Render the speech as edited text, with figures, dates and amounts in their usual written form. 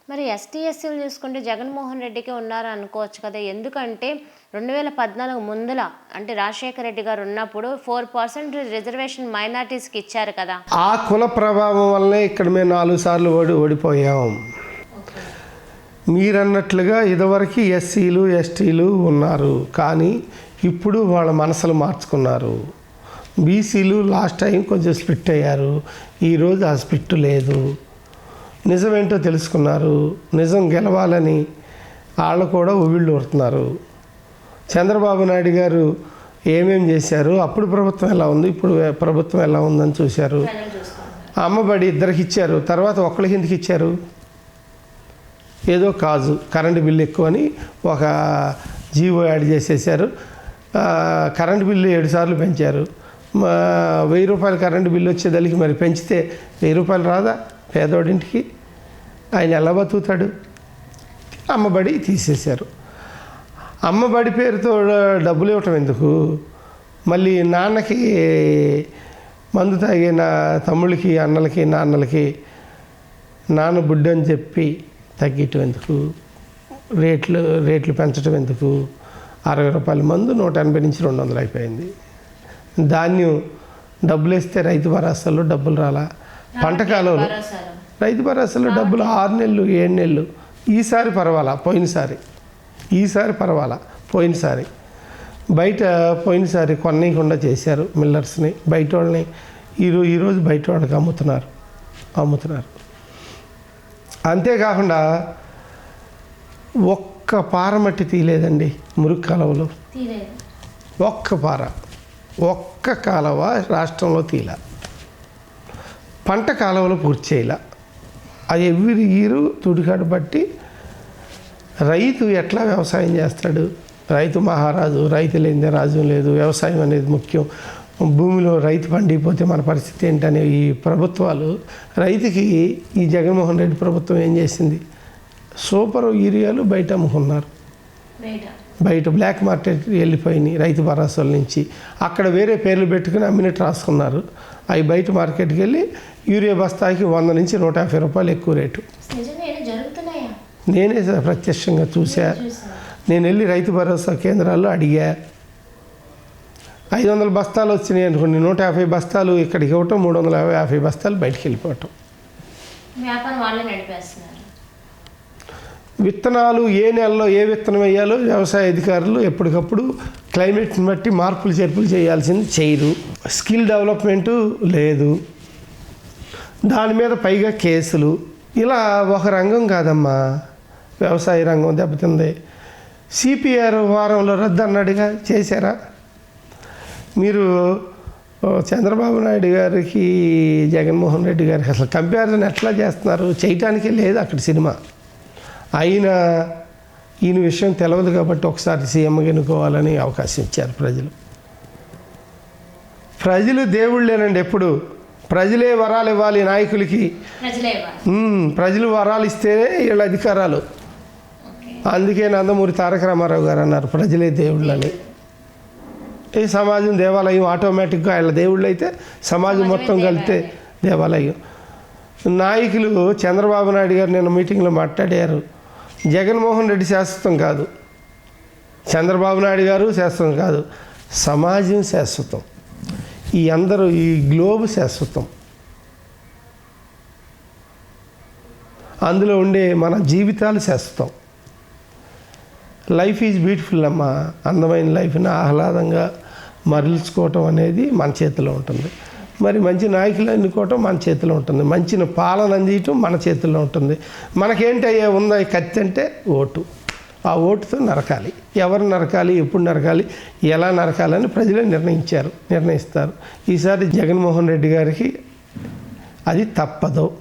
మరి ఎస్టీ, ఎస్సీలు చూసుకుంటే జగన్మోహన్ రెడ్డికే ఉన్నారు అనుకోవచ్చు కదా! ఎందుకంటే 2014 ముందుల అంటే రాజశేఖర రెడ్డి గారు ఉన్నప్పుడు 4% రిజర్వేషన్ మైనారిటీస్‌కి ఇచ్చారు కదా! ఆ కుల ప్రభావం వల్లే ఇక్కడ మేము 4 సార్లు ఓడిపోయాం. మీరన్నట్లుగా ఇదివరకు ఎస్సీలు, ఎస్టీలు ఉన్నారు. కానీ ఇప్పుడు వాళ్ళ మనసులు మార్చుకున్నారు. బీసీలు లాస్ట్ టైం కొంచెం స్ప్లిట్ అయ్యారు. ఈరోజు ఆ స్ప్లిట్ లేదు. నిజమేంటో తెలుసుకున్నారు. నిజం గెలవాలని వాళ్ళు కూడా ఉవ్విళ్ళు ఊరుతున్నారు. చంద్రబాబు నాయుడు గారు ఏమేం చేశారు, అప్పుడు ప్రభుత్వం ఎలా ఉంది, ఇప్పుడు ప్రభుత్వం ఎలా ఉందని చూశారు. అమ్మబడి ఇద్దరికి ఇచ్చారు, తర్వాత ఒక్కరికి ఎందుకు ఇచ్చారు? ఏదో కాజు కరెంటు బిల్లు ఎక్కువని ఒక జీవో యాడ్ చేసేసారు. కరెంటు బిల్లు 7 సార్లు పెంచారు. 1000 రూపాయలు కరెంటు బిల్లు వచ్చేదానికి మరి పెంచితే 1000 రూపాయలు రాదా పేదోడింటికి? ఆయన ఎలా బతుకుతాడు? అమ్మబడి తీసేశారు. అమ్మబడి పేరుతో డబ్బులు ఇవ్వటం ఎందుకు? మళ్ళీ నాన్నకి మందు తాగిన తమ్ముళ్ళకి, అన్నలకి, నాన్నలకి నాన్న బుడ్డు అని చెప్పి తగ్గియటం ఎందుకు? రేట్లు పెంచడం ఎందుకు? 60 రూపాయల మందు 180 నుంచి 200 అయిపోయింది. ధాన్యం డబ్బులు వేస్తే రైతు భరోసాలో డబ్బులు రాలా. పంట కాలంలో రైతు భరోసాలో డబ్బులు 6 నెలలు 7 నెలలు. ఈసారి పర్వాలా, ఈసారి పర్వాలా. పోయినసారి బయట పోయినసారి కొనకుండా చేశారు మిల్లర్స్ని, బయట వాళ్ళని. ఈరోజు బయట వాళ్ళకి అమ్ముతున్నారు. అంతేకాకుండా ఒక్క పారమట్టి తీయలేదండి మురుగు కాలువలో. ఒక్క కాలువ రాష్ట్రంలో తీయలే. పంట కాలువలో పూర్తి చేయలే. అది ఎవ్రీ ఇయర్ తుడికాడు బట్టి రైతు ఎట్లా వ్యవసాయం చేస్తాడు? రైతు మహారాజు, రైతు లేనిదే రాజ్యం లేదు. వ్యవసాయం అనేది ముఖ్యం. భూమిలో రైతు పండిపోతే మన పరిస్థితి ఏంటనే ఈ ప్రభుత్వాలు రైతుకి ఈ జగన్మోహన్ రెడ్డి ప్రభుత్వం ఏం చేసింది? సూపర్ యూరియాలు బయట అమ్ముకున్నారు. బయట బ్లాక్ మార్కెట్ వెళ్ళిపోయినాయి రైతు భరోసాల నుంచి. అక్కడ వేరే పేర్లు పెట్టుకుని అమ్మినట్టు రాసుకున్నారు. అవి బయట మార్కెట్కి వెళ్ళి యూరియా బస్తాకి 100 నుంచి 150 రూపాయలు ఎక్కువ రేటు. నేనే ప్రత్యక్షంగా చూసా. నేను వెళ్ళి రైతు భరోసా కేంద్రాల్లో అడిగా. 500 బస్తాలు వచ్చినాయి అనుకోండి, 150 బస్తాలు ఇక్కడికి ఇవ్వటం, 350 బస్తాలు బయటికి వెళ్ళిపోవటం. విత్తనాలు ఏ నెలలో ఏ విత్తనం వేయాలో వ్యవసాయ అధికారులు ఎప్పటికప్పుడు క్లైమేట్ని బట్టి మార్పులు చేర్పులు చేయాల్సింది చేయరు. స్కిల్ డెవలప్మెంటు లేదు. దాని మీద పైగా కేసులు. ఇలా ఒక రంగం కాదమ్మా వ్యవసాయ రంగం దెబ్బతింది. సిపిఆర్ వారంలో రద్దు అన్నాడుగా, చేశారా? మీరు చంద్రబాబు నాయుడు గారికి జగన్మోహన్ రెడ్డి గారికి అసలు కంపారిజన్ ఎట్లా చేస్తున్నారు? చేయటానికే లేదు అక్కడ సినిమా. ఈయన విషయం తెలియదు కాబట్టి ఒకసారి సీఎంగా ఎన్నుకోవాలని అవకాశం ఇచ్చారు ప్రజలు దేవుళ్ళేనండి. ఎప్పుడు ప్రజలే వరాలు ఇవ్వాలి నాయకులకి. ప్రజలు వరాలు ఇస్తేనే వీళ్ళ అధికారాలు. అందుకే నందమూరి తారక రామారావు గారు అన్నారు ప్రజలే దేవుళ్ళని. ఈ సమాజం దేవాలయం ఆటోమేటిక్గా వీళ్ళ దేవుళ్ళు అయితే సమాజం మొత్తం కలిపితే దేవాలయం. నాయకులు చంద్రబాబు నాయుడు గారు నిన్న మీటింగ్లో మాట్లాడారు. జగన్మోహన్ రెడ్డి శాశ్వతం కాదు, చంద్రబాబు నాయుడు గారు శాశ్వతం కాదు, సమాజం శాశ్వతం. ఈ గ్లోబ్ శాశ్వతం. అందులో ఉండే మన జీవితాలు శాశ్వతం. లైఫ్ ఈజ్ బ్యూటిఫుల్ అమ్మా. అందమైన లైఫ్ని ఆహ్లాదంగా మరల్చుకోవటం అనేది మన చేతిలో ఉంటుంది. మరి మంచి నాయకులు ఎన్నుకోవటం మన చేతిలో ఉంటుంది. మంచి పాలన అందించడం మన చేతిలో ఉంటుంది. మనకేంటయ్యా ఉందా కత్తి అంటే ఓటు. ఆ ఓటుతో నరకాలి. ఎవరు నరకాలి, ఎప్పుడు నరకాలి, ఎలా నరకాలని ప్రజలే నిర్ణయిస్తారు. ఈసారి జగన్మోహన్ రెడ్డి గారికి అది తప్పదు.